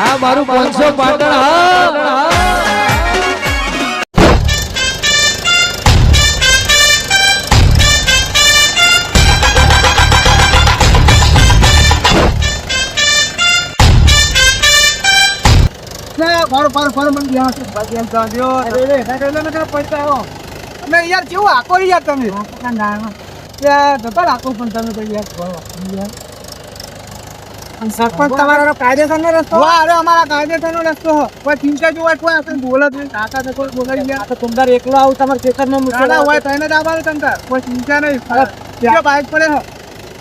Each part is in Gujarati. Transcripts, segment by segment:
આ મારું 500 પાટણ હા પર મને ધ્યાન છે ભાઈ એમ જાજો અરે પૈસા આવો અમે યાર કેવું આકો યાર તમે યાર જતા રાખો પણ તમે તો યાર સરપંચ તમારો કાયદેસરનો રસ્તો અરે અમારા કાયદેસરનો રસ્તો કોઈ ચિંતા જો હોય કોઈ આપણે બોલે જ નહીં કાકા તો કોઈ બોલાઈ ગયા તો તમદાર એકલો આવું તમારા ખેતરમાં મુકાના હોય તો એને જ આવવાનું તમદાર કોઈ ચિંતા નહીં ત્યાં બાઈક પડે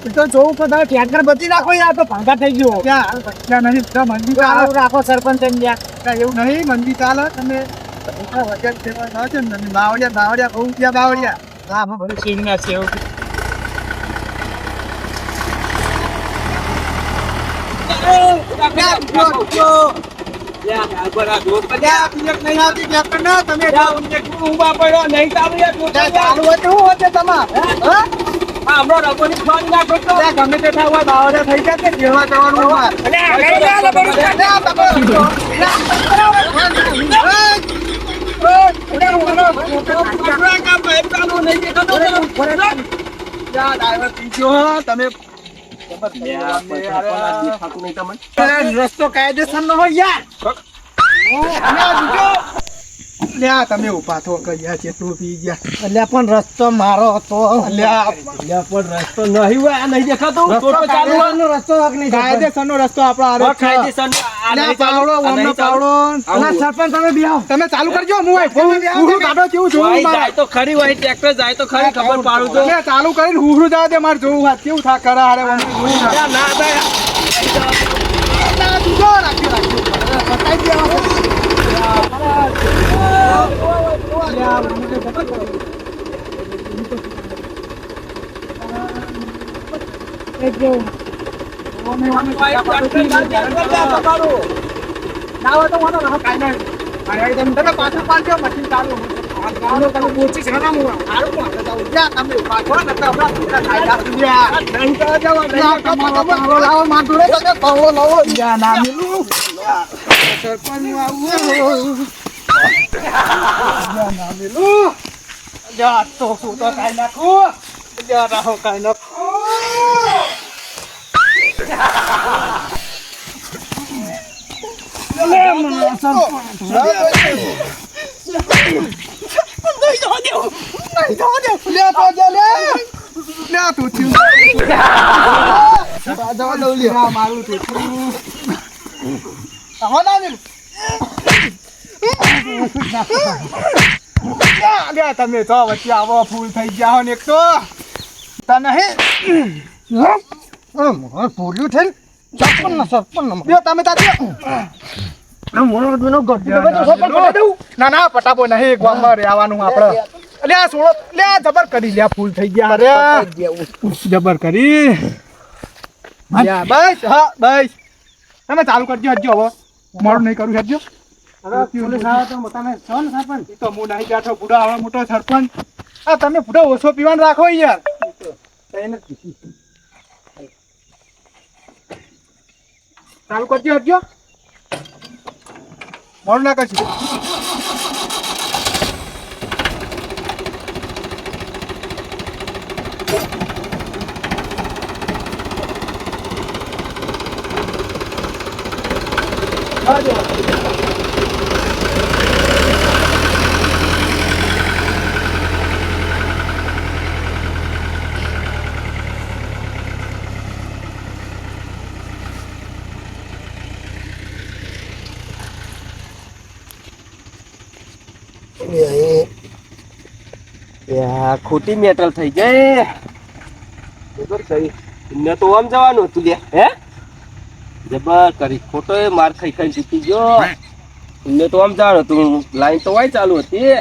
તો જોવું તો તમે ટ્રેક્ટર બચી રાખો યાર તો ભાંગા થઈ ગયો ત્યાં નહીં તો મંદી ચાલે રાખો સરપંચ એમ ત્યાં એવું નહીં મંદી ચાલે તમે વજન સેવા ન છે ને બાવડિયા કહું ત્યાં બાવડિયા હા ભલે સીંગના છે એવું તમે રસ્તો કાયદેસર નો હોય યાર તમે ઉભા થો કયા જેટલું પી ગયા એટલે પણ રસ્તો મારો હતો પણ રસ્તો નહીં હોય આ નહીં દેખાતું રસ્તો કાયદેસર નો રસ્તો આપણો સરપંચ તમે બિહાવ તમે ચાલુ કરજો હું કાઢો કેવું જોવું જાય તો ખરી હોય ટ્રેક્ટર જાય તો ખરી ખબર પાડું તો ચાલુ કરીને હું જવા દે મારે જોવું વાત કેવું થા કરા હારે ના તમે તો વચ્ચે આવો ફૂલ થઈ ગયા ને એક તો તને પૂર્યું થઈને તમે ના પટાપો નહીં ગામમાં રહેવાનું આપડે અલ્યા સોળો લ્યા જબર કરી લ્યા ફૂલ થઈ ગયા અરે જબર કરી બસ હા બસ તમે ચાલુ કરજો હજુ હવે મોડું નહીં કરું હજુ તો હું નહીં બેઠો બુડા હવે મોટો સરપંચ હા તમે બુડા ઓછો પીવાનું રાખો યાર ચાલુ કરજો હજુ મોડું ના કરશું ખોટી મેટલ થઈ જાય જબર કરી ને તો આમ જવાનું હતું લે હે જબર કરી ખોટો એ માર ખાઈ ખાઈ જીતી ગયો ને તો આમ જવાનું હતું લાઈન તો વાય ચાલુ હતી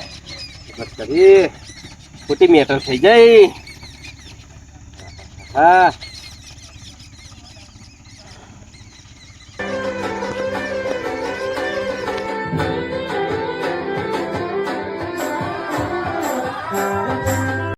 જબર કરી ખોટી મેટલ થઈ જાય હા